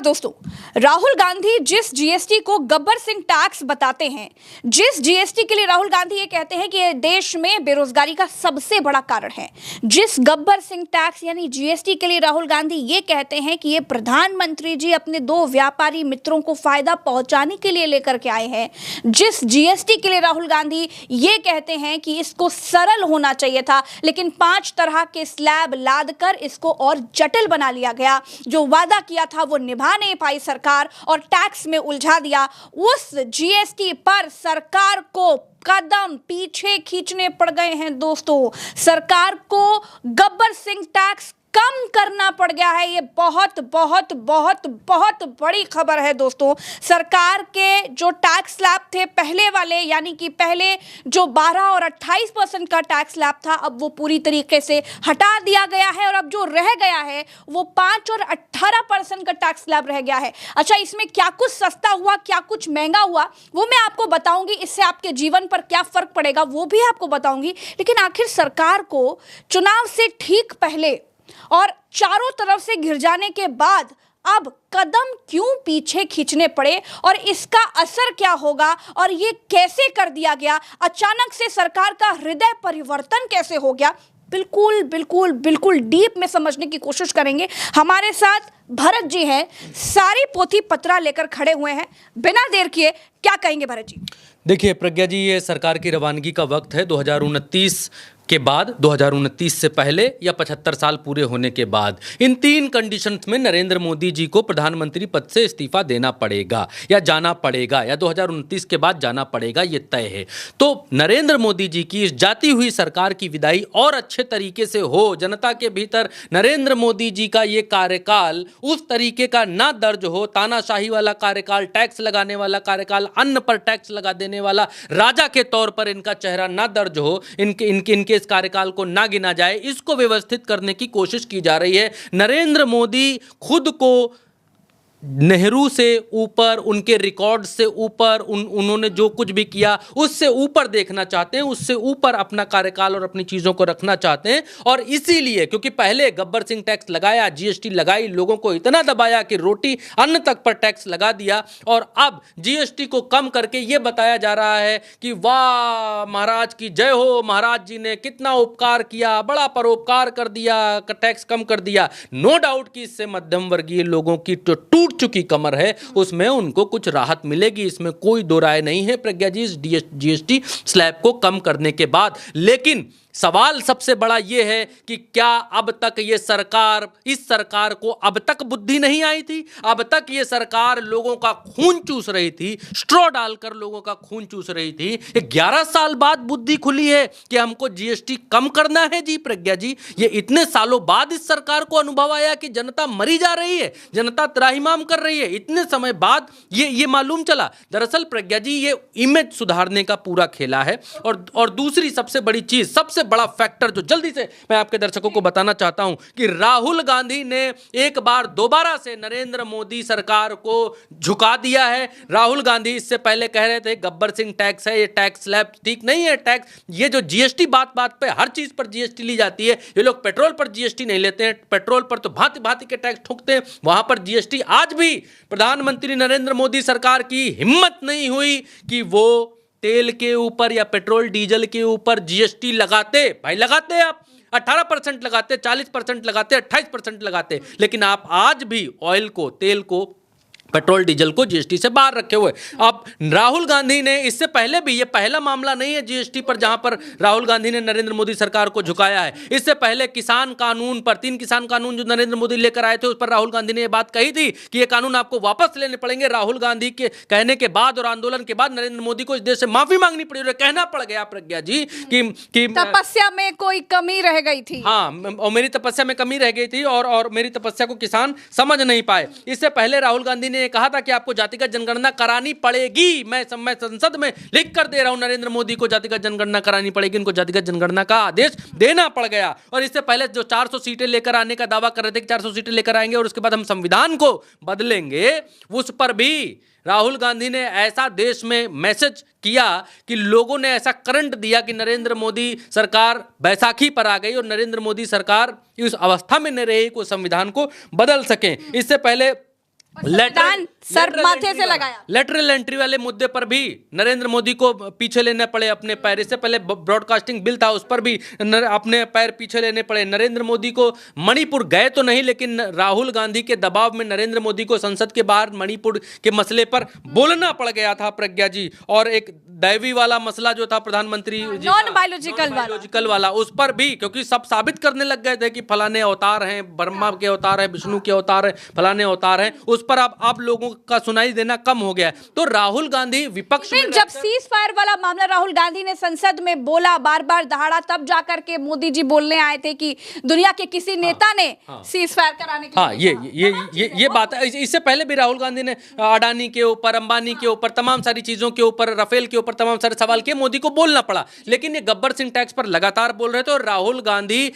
दोस्तों, राहुल गांधी जिस जीएसटी को गब्बर सिंह टैक्स बताते हैं, जिस जीएसटी के लिए राहुल गांधी ये कहते हैं कि ये देश में बेरोजगारी का सबसे बड़ा कारण है, जिस गब्बर सिंह टैक्स यानी जीएसटी के लिए राहुल गांधी ये कहते हैं कि ये प्रधानमंत्री जी अपने दो व्यापारी मित्रों को फायदा पहुंचाने के लिए लेकर के आए हैं, जिस जीएसटी के लिए राहुल गांधी ये कहते हैं कि इसको सरल होना चाहिए था, लेकिन 5 तरह के स्लैब लादकर इसको और जटिल बना लिया गया। जो वादा किया था वो निभा नहीं पाई सरकार और टैक्स में उलझा दिया। उस जीएसटी पर सरकार को कदम पीछे खींचने पड़ गए हैं दोस्तों। सरकार को गब्बर सिंह टैक्स कम करना पड़ गया है। ये बहुत बहुत बहुत बहुत बड़ी खबर है दोस्तों। सरकार के जो टैक्स स्लैब थे पहले वाले, यानी कि पहले जो 12 और 28% का टैक्स स्लैब था, अब वो पूरी तरीके से हटा दिया गया है और अब जो रह गया है वो 5 और 18% का टैक्स स्लैब रह गया है। अच्छा, इसमें क्या कुछ सस्ता हुआ, क्या कुछ महंगा हुआ, वो मैं आपको बताऊंगी। इससे आपके जीवन पर क्या फर्क पड़ेगा वो भी आपको बताऊंगी। लेकिन आखिर सरकार को चुनाव से ठीक पहले और चारों तरफ से घिर जाने के बाद अब कदम क्यों पीछे खींचने पड़े और इसका असर क्या होगा और ये कैसे कर दिया गया? अचानक से सरकार का हृदय परिवर्तन कैसे हो गया? बिल्कुल बिल्कुल बिल्कुल डीप में समझने की कोशिश करेंगे। हमारे साथ भरत जी हैं, सारी पोथी पत्रा लेकर खड़े हुए हैं। बिना देर किए क्या कहेंगे भरत जी? देखिए प्रज्ञा जी, ये सरकार की रवानगी का वक्त है 2029 के बाद, 2029 से पहले या 75 साल पूरे होने के बाद। इन 3 कंडीशंस में नरेंद्र मोदी जी को प्रधानमंत्री पद से इस्तीफा देना पड़ेगा या जाना पड़ेगा या 2029 के बाद जाना पड़ेगा, ये तय है। तो नरेंद्र मोदी जी की इस जाती हुई सरकार की विदाई और अच्छे तरीके से हो, जनता के भीतर नरेंद्र मोदी जी का ये कार्यकाल उस तरीके का ना दर्ज हो, तानाशाही वाला कार्यकाल, टैक्स लगाने वाला कार्यकाल, अन्न पर टैक्स लगा देने वाला राजा के तौर पर इनका चेहरा ना दर्ज हो, इनके इस कार्यकाल को ना गिना जाए, इसको व्यवस्थित करने की कोशिश की जा रही है। नरेंद्र मोदी खुद को नेहरू से ऊपर, उनके रिकॉर्ड से ऊपर, उन्होंने जो कुछ भी किया उससे ऊपर देखना चाहते हैं, उससे ऊपर अपना कार्यकाल और अपनी चीज़ों को रखना चाहते हैं। और इसीलिए, क्योंकि पहले गब्बर सिंह टैक्स लगाया, जीएसटी लगाई, लोगों को इतना दबाया कि रोटी अन्न तक पर टैक्स लगा दिया, और अब जीएसटी को कम करके ये बताया जा रहा है कि वाह महाराज की जय हो, महाराज जी ने कितना उपकार किया, बड़ा परोपकार कर दिया, टैक्स कम कर दिया। नो डाउट कि इससे मध्यम वर्गीय लोगों की जो टूट चुकी कमर है उसमें उनको कुछ राहत मिलेगी, इसमें कोई दो राय नहीं है प्रज्ञा जी, इस जीएसटी स्लैब को कम करने के बाद। लेकिन सवाल सबसे बड़ा यह है कि क्या अब तक ये सरकार, इस सरकार को अब तक बुद्धि नहीं आई थी? अब तक ये सरकार लोगों का खून चूस रही थी, स्ट्रॉ डालकर लोगों का खून चूस रही थी। 11 साल बाद बुद्धि खुली है कि हमको जीएसटी कम करना है जी प्रज्ञा जी। ये इतने सालों बाद इस सरकार को अनुभव आया कि जनता मरी जा रही है, जनता त्राहिमाम कर रही है। इतने समय बाद ये मालूम चला। दरअसल प्रज्ञा जी, ये इमेज सुधारने का पूरा खेला है। और दूसरी सबसे बड़ी चीज, सबसे बड़ा फैक्टर जो जल्दी से मैं आपके दर्शकों को बताना चाहता हूं कि राहुल गांधी ने एक बार दोबारा से नरेंद्र मोदी सरकार को झुका दिया है। राहुल गांधी इससे पहले कह रहे थे गब्बर सिंह टैक्स है, ये टैक्स स्लैब ठीक नहीं है, टैक्स, ये जो जीएसटी बात बात पे हर चीज पर जीएसटी ली जाती है, ये लोग पेट्रोल पर जीएसटी नहीं लेते हैं, पेट्रोल पर तो भांति भांति के टैक्स ठोकते हैं, वहां पर जीएसटी। आज भी प्रधानमंत्री नरेंद्र मोदी सरकार की हिम्मत नहीं हुई कि वो तेल के ऊपर या पेट्रोल डीजल के ऊपर जीएसटी लगाते। भाई लगाते आप 18% लगाते, 40% लगाते, 28% लगाते, लेकिन आप आज भी ऑयल को, तेल को, पेट्रोल डीजल को जीएसटी से बाहर रखे हुए। अब राहुल गांधी ने इससे पहले भी, ये पहला मामला नहीं है जीएसटी पर जहां पर राहुल गांधी ने नरेंद्र मोदी सरकार को झुकाया है। इससे पहले किसान कानून पर, 3 किसान कानून जो नरेंद्र मोदी लेकर आए थे, उस पर राहुल गांधी ने यह बात कही थी कि ये कानून आपको वापस लेने पड़ेंगे। राहुल गांधी के कहने के बाद और आंदोलन के बाद नरेंद्र मोदी को इस देश से माफी मांगनी पड़ी और कहना पड़ गया प्रज्ञा जी कि तपस्या में कोई कमी रह गई थी। हाँ, और मेरी तपस्या में कमी रह गई थी और मेरी तपस्या को किसान समझ नहीं पाए। इससे पहले राहुल गांधी ने कहा था कि आपको जातिगत जनगणना करानी पड़ेगी। मैं संसद में लिख कर दे रहा हूं, नरेंद्र मोदी को जातिगत जनगणना करानी पड़ेगी, उनको जातिगत जनगणना का आदेश देना पड़ गया। और इससे पहले जो 400 सीटें लेकर आने का दावा कर रहे थे कि 400 सीटें लेकर आएंगे और उसके बाद हम संविधान को बदलेंगे, उस पर भी राहुल गांधी ने ऐसा देश में मैसेज किया कि लोगों ने ऐसा करंट दिया कि नरेंद्र मोदी सरकार बैसाखी पर आ गई और नरेंद्र मोदी सरकार उस अवस्था में नहीं रही कि संविधान को बदल सके। इससे पहले सर माथे से लगाया। लेटरल एंट्री वाले मुद्दे पर भी नरेंद्र मोदी को पीछे लेने पड़े अपने पैर। इससे पहले ब्रॉडकास्टिंग बिल था, उस पर भी अपने पैर पीछे लेने पड़े। नरेंद्र मोदी को मणिपुर गए तो नहीं, लेकिन राहुल गांधी के दबाव में नरेंद्र मोदी को संसद के बाहर मणिपुर के मसले पर बोलना पड़ गया था प्रज्ञा जी। और एक दैवी वाला मसला जो था प्रधानमंत्री जी, नॉन बायोलॉजिकल वाला, उस पर भी, क्योंकि सब साबित करने लग गए थे कि फलाने अवतार हैं, ब्रह्मा के अवतार हैं, विष्णु के अवतार हैं, फलाने अवतार हैं, उस पर अब आप लोगों का सुनाई देना कम हो गया है। तो राहुल गांधी विपक्ष में जब सीज फायर वाला मामला राहुल गांधी ने संसद में बोला, बार बार दहाड़ा, तब जाकर के मोदी जी बोलने आए थे कि दुनिया के किसी नेता ने सीज फायर कराने के लिए। ये बात है। इससे पहले भी राहुल गांधी ने अडानी के ऊपर, अंबानी के ऊपर, तमाम सारी चीजों के ऊपर, राफेल के ऊपर तमाम सारे सवाल किए, मोदी को बोलना पड़ा। लेकिन ये गब्बर सिंह टैक्स पर लगातार बोल रहे थे। और राहुल गांधी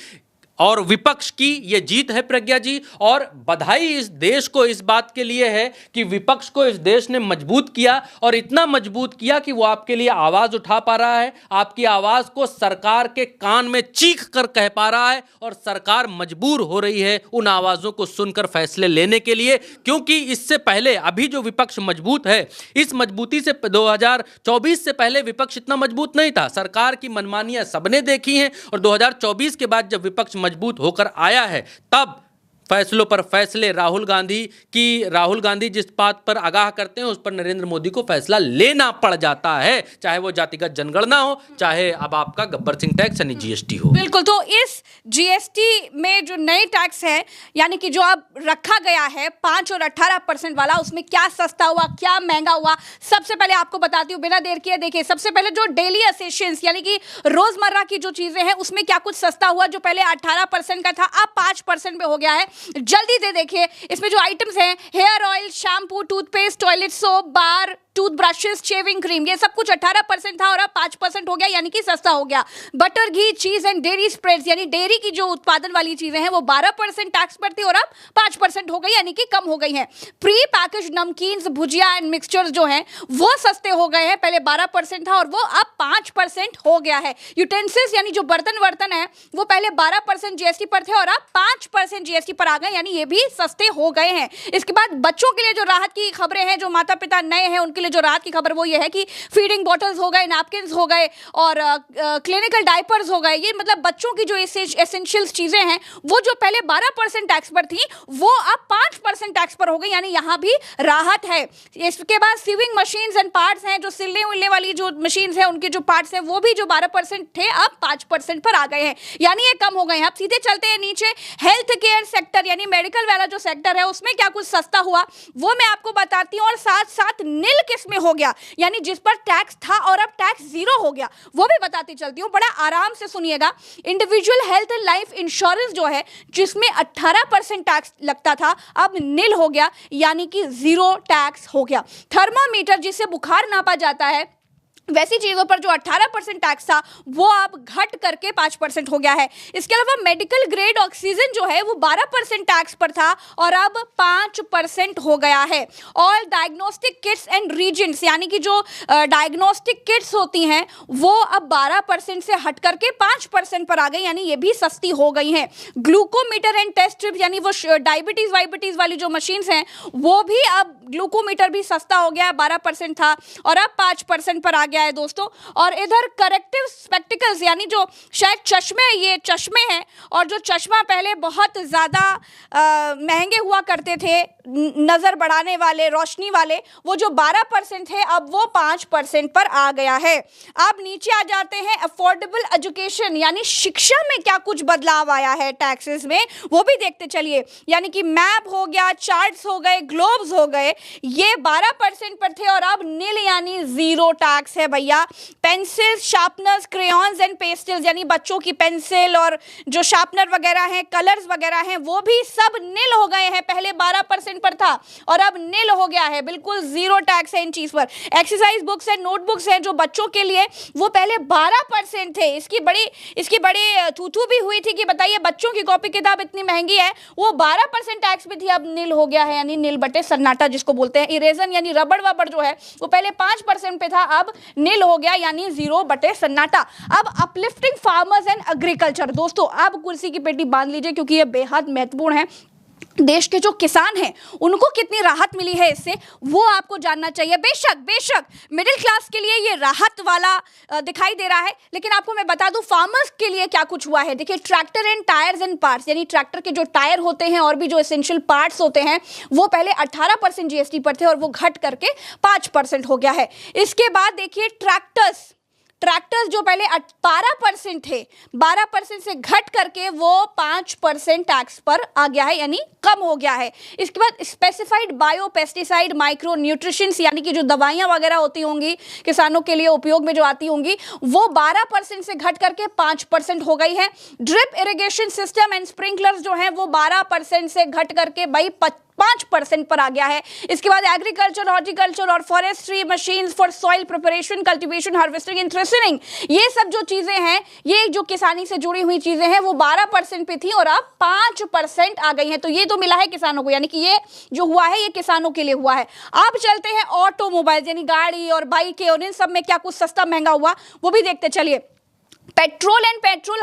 और विपक्ष की ये जीत है प्रज्ञा जी, और बधाई इस देश को इस बात के लिए है कि विपक्ष को इस देश ने मजबूत किया, और इतना मजबूत किया कि वो आपके लिए आवाज उठा पा रहा है, आपकी आवाज को सरकार के कान में चीख कर कह पा रहा है, और सरकार मजबूर हो रही है उन आवाजों को सुनकर फैसले लेने के लिए। क्योंकि इससे पहले अभी जो विपक्ष मजबूत है, इस मजबूती से 2024 से पहले विपक्ष इतना मजबूत नहीं था। सरकार की मनमानियां सबने देखी हैं, और 2024 के बाद जब विपक्ष मजबूत होकर आया है, तब फैसलों पर फैसले राहुल गांधी जिस बात पर आगाह करते हैं, उस पर नरेंद्र मोदी को फैसला लेना पड़ जाता है, चाहे वो जातिगत जनगणना हो, चाहे अब आपका गब्बर सिंह टैक्स यानी जीएसटी हो। बिल्कुल। तो इस जीएसटी में जो नए टैक्स है, यानी कि जो अब रखा गया है 5 और 18% वाला, उसमें क्या सस्ता हुआ, क्या महंगा हुआ, सबसे पहले आपको बताती हूँ बिना देर किए। देखिए, सबसे पहले जो डेली एसेंशियल्स यानी कि रोजमर्रा की जो चीजें हैं, उसमें क्या कुछ सस्ता हुआ। जो पहले 18% का था, अब 5% पे हो गया है। जल्दी से देखिए, इसमें जो आइटम्स हैं, hair oil, shampoo, toothpaste, toilet soap, bar, tooth brushes, shaving cream, ये सब कुछ 18% था और अब 5% हो गया, यानी कि सस्ता हो गया। बटर, घी, चीज एंड डेयरी स्प्रेड्स, यानी डेयरी की जो उत्पादन वाली चीजें हैं, वो 12% टैक्स पर थी और अब 5% हो गई, यानी कि कम हो गई हैं। Pre package namkeens, bhujia and mixtures जो हैं, वो सस्ते हो गए हैं। पहले 12% था और वो अब 5% हो गया है। यूटेंसिल्स यानी जो बर्तन है, वो पहले 12% जीएसटी पर थे और अब 5% जीएसटी पर आ गए, यानी ये भी सस्ते हो गए हैं। इसके बाद बच्चों के लिए जो राहत की खबरें हैं, जो माता पिता नए हैं उनके लिए जो राहत की खबर वो ये है कि फीडिंग बॉटल्स हो गए, नैपकिन्स हो गए और क्लिनिकल डायपर्स हो गए। ये मतलब बच्चों की जो एसेंशियल्स चीजें हैं, वो जो पहले 12% टैक्स पर थी, वो अब 5% टैक्स पर हो गई, यानी यहां भी राहत है। इसके बाद सीविंग मशीन्स एंड पार्ट्स हैं, जो सिलने उलने वाली जो मशीन्स हैं, उनके जो पार्ट्स हैं, वो भी जो 12% थे, अब 5% पर आ गए हैं, यानी ये कम हो गए हैं। अब सीधे चलते हैं नीचे, हेल्थ केयर सेक्टर यानी मेडिकल वाला जो सेक्टर है, उसमें क्या कुछ सस्ता हुआ वो मैं आपको बताती हूं। और साथ साथ नील किस में हो गया, यानी जिस पर टैक्स था और अब टैक्स 0 हो गया, वो भी बताती चलती हूं। बड़ा आराम से सुनिएगा। Individual health and life insurance जो है, जिसमें 18% टैक्स लगता था, अब नील हो गया, यानी कि 0 टैक्स हो गया। थर्मामीटर, जिससे बुखार नापा जाता है, वैसी चीजों पर जो 18% टैक्स था, वो अब घट करके 5% हो गया है। इसके अलावा मेडिकल ग्रेड ऑक्सीजन जो है, वो 12% टैक्स पर था और अब 5% हो गया है। All diagnostic Kitts and Regents, यानी कि जो डायग्नोस्टिक किट्स होती हैं, वो अब 12% से हट करके 5% पर आ गई, यानी ये भी सस्ती हो गई हैं। ग्लूकोमीटर एंड टेस्ट स्ट्रिप्स, यानी वो डायबिटीज वाली जो मशीन्स हैं, वो भी अब ग्लूकोमीटर भी सस्ता हो गया, 12% था और अब 5% पर आ गया है दोस्तों। और इधर करेक्टिव स्पेक्टिकल्स, यानी जो शायद ये चश्मे हैं, और जो चश्मा पहले बहुत ज्यादा महंगे हुआ करते थे, नजर बढ़ाने वाले, रोशनी वाले, वो जो 12% थे, अब वो 5% पर आ गया है। अब नीचे आ जाते हैं, अफोर्डेबल एजुकेशन यानी शिक्षा में क्या कुछ बदलाव आया है टैक्सेस में, वो भी देखते चलिए। यानी कि मैप हो गया, चार्ट्स हो गए, ग्लोब्स हो गए, ये 12% पर थे और अब नील यानी 0 टैक्स है भैया। Pencils, sharpeners, crayons and pastels, यानी बच्चों की पेंसिल और जो शार्पनर वगैरह हैं, कलर्स वगैरह हैं, वो भी सब नील हो गए हैं। पहले 12% पर था और अब नील हो गया है, बिल्कुल 0 टैक्स है इन चीज पर। एक्सरसाइज बुक्स एंड नोटबुक्स हैं जो बच्चों के लिए, वो पहले 12% थे। इसकी बड़ी थू भी हुई थी कि बताइए बच्चों की कॉपी किताब इतनी महंगी है, वो 12% टैक्स भी थी, अब नील हो गया है, यानी नील बटे सन्नाटा जिसको बोलते हैं। इरेजन यानी रबड़ वबड़ जो है, वो पहले 5% पे था, अब नील हो गया, यानी 0 बटे सन्नाटा। अब अपलिफ्टिंग फार्मर्स एंड एग्रीकल्चर, दोस्तों अब कुर्सी की पेटी बांध लीजिए क्योंकि ये बेहद महत्वपूर्ण है। देश के जो किसान हैं उनको कितनी राहत मिली है इससे, वो आपको जानना चाहिए। बेशक मिडिल क्लास के लिए ये राहत वाला दिखाई दे रहा है, लेकिन आपको मैं बता दूं फार्मर्स के लिए क्या कुछ हुआ है। देखिए, tractor and tyres and parts, यानी ट्रैक्टर के जो टायर होते हैं और भी जो एसेंशियल पार्ट्स होते हैं, वो पहले 18% जीएसटी पर थे और वो घट करके 5% हो गया है। इसके बाद देखिए, ट्रैक्टर्स जो पहले 12% थे, 12% से घट करके वो 5% टैक्स पर आ गया है, यानी कम हो गया है। इसके बाद specified bio pesticide micro nutritions, यानी कि जो दवाइयां वगैरह होती होंगी किसानों के लिए उपयोग में जो आती होंगी, वो 12% से घट करके 5% हो गई है। Drip irrigation system and sprinklers जो हैं वो 12% से घट करके भाई 5% पर आ गया है। इसके बाद एग्रीकल्चर, हॉर्टिकल्चर और forestry machines for soil preparation, cultivation, harvesting and threshing, ये सब जो चीजें हैं, ये जो किसानी से जुड़ी हुई चीजें हैं, वो 12% पे थी और अब 5% आ गई हैं। तो ये तो मिला है किसानों को, यानी कि ये जो हुआ है ये किसानों के लिए हुआ है। अब चलते हैं ऑटोमोबाइल, यानी गाड़ी और बाइकें, और इन सब में क्या कुछ सस्ता महंगा हुआ वो भी देखते चलिए। Petrol and petrol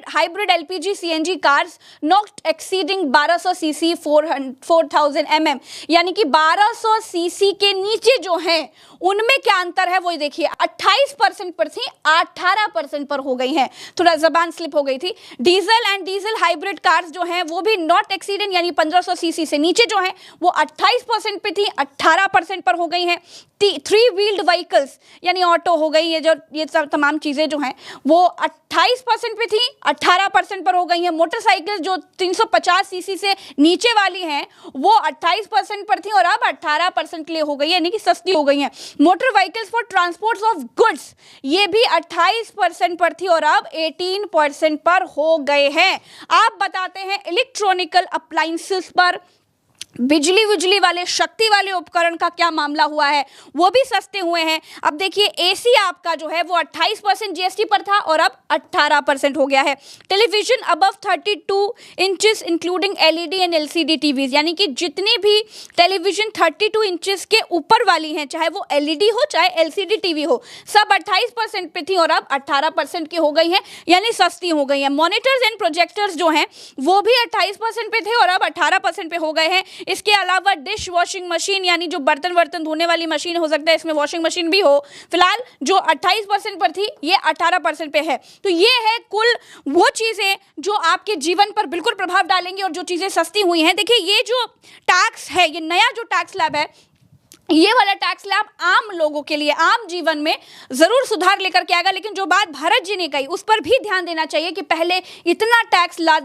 hybrid LPG CNG cars not exceeding 1200 CC 4000 mm, यानी कि 1200 सीसी के नीचे जो हैं उनमें क्या अंतर है वो देखिए, 28% पर थी 18% पर हो गई हैं। थोड़ा जबान स्लिप हो गई थी। डीजल हाइब्रिड कार्स जो हैं वो भी नॉट एक्सीडेंट, यानी 1500 सीसी से नीचे जो हैं वो 28% पे थी, 18% पर हो गई हैं। 3 व्हील्ड व्हीकल्स यानी ऑटो हो गई, ये सब तमाम चीजें जो हैं वो 28% पे थी, 18% पर हो गई हैं। मोटरसाइकिल जो 350 सीसी से नीचे वाली हैं वो 28% पर थी और अब 18% के लिए हो गई है, यानी कि सस्ती हो गई हैं। Motor vehicles for transport of goods, ये भी 28% पर थी और अब 18% पर हो गए हैं। आप बताते हैं इलेक्ट्रॉनिकल अप्लायंसेस पर, बिजली वाले शक्ति वाले उपकरण का क्या मामला हुआ है, वो भी सस्ते हुए हैं। अब देखिए, एसी आपका जो है वो 28% जीएसटी पर था और अब 18% हो गया है। Television above 32 inches including LED and LCD TVs, यानी कि जितनी भी टेलीविजन 32 इंचेस के ऊपर वाली हैं, चाहे वो एलईडी हो चाहे एलसीडी टीवी हो, सब 28% पे थी और अब 18% की हो गई हैं, यानी सस्ती हो गई हैं। मॉनिटर्स एंड प्रोजेक्टर्स जो हैं वो भी 28% पे थे और अब 18% पे हो गए हैं। इसके अलावा डिश वॉशिंग मशीन, यानी जो बर्तन धोने वाली मशीन, हो सकता है इसमें वॉशिंग मशीन भी हो, फिलहाल जो 28% पर थी ये 18% पे है। तो ये है कुल वो चीजें जो आपके जीवन पर बिल्कुल प्रभाव डालेंगी और जो चीजें सस्ती हुई हैं। देखिए, ये जो टैक्स है, ये नया जो टैक्स स्लैब है, ये वाला टैक्स स्लैब आम लोगों के लिए आम जीवन में जरूर सुधार लेकर के आएगा, लेकिन जो बात भारत जी ने कही उस पर भी ध्यान देना चाहिए कि पहले इतना टैक्स लाद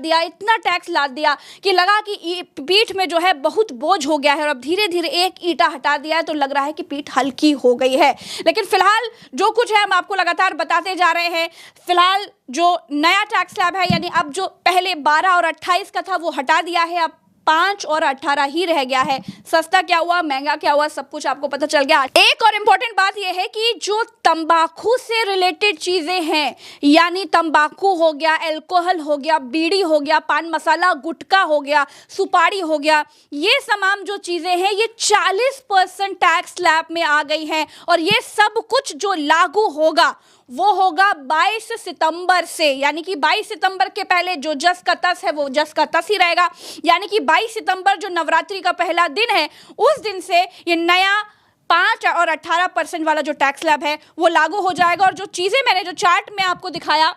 दिया कि लगा कि पीठ में जो है बहुत बोझ हो गया है और अब धीरे धीरे एक ईंटा हटा दिया है तो लग रहा है कि पीठ हल्की हो गई है। लेकिन फिलहाल जो कुछ है हम आपको लगातार बताते जा रहे हैं। फिलहाल जो नया टैक्स स्लैब है, यानी अब जो पहले 12 और 28 का था वो हटा दिया है, अब 5 और 18 ही रह गया है। सस्ता क्या हुआ, महंगा क्या हुआ, सब कुछ आपको पता चल गया। एक और इम्पोर्टेंट बात यह है कि जो तंबाकू से रिलेटेड चीजें हैं, यानी तंबाकू हो गया, अल्कोहल हो गया, बीड़ी हो गया, पान मसाला गुटखा हो गया, सुपारी हो गया, ये तमाम जो चीजें हैं ये 40% टैक्स स्लैब में आ गई हैं और ये सब कुछ जो लागू होगा वो होगा 22 सितंबर से, यानी कि 22 सितंबर के पहले जो जस का तस है वो जस का तस ही रहेगा। यानी कि 22 सितंबर जो नवरात्रि का पहला दिन है, उस दिन से ये नया 5 और 18% वाला जो टैक्स स्लैब है वो लागू हो जाएगा। और जो चीज़ें मैंने जो चार्ट में आपको दिखाया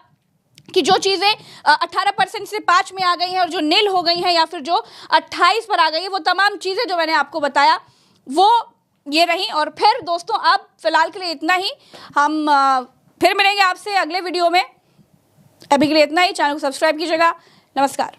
कि जो चीज़ें 18% से 5 में आ गई हैं और जो नील हो गई हैं या फिर जो 28 पर आ गई है, वो तमाम चीज़ें जो मैंने आपको बताया वो ये रही। और फिर दोस्तों, अब फिलहाल के लिए इतना ही, हम फिर मिलेंगे आपसे अगले वीडियो में। अभी के लिए इतना ही, चैनल को सब्सक्राइब कीजिएगा। नमस्कार।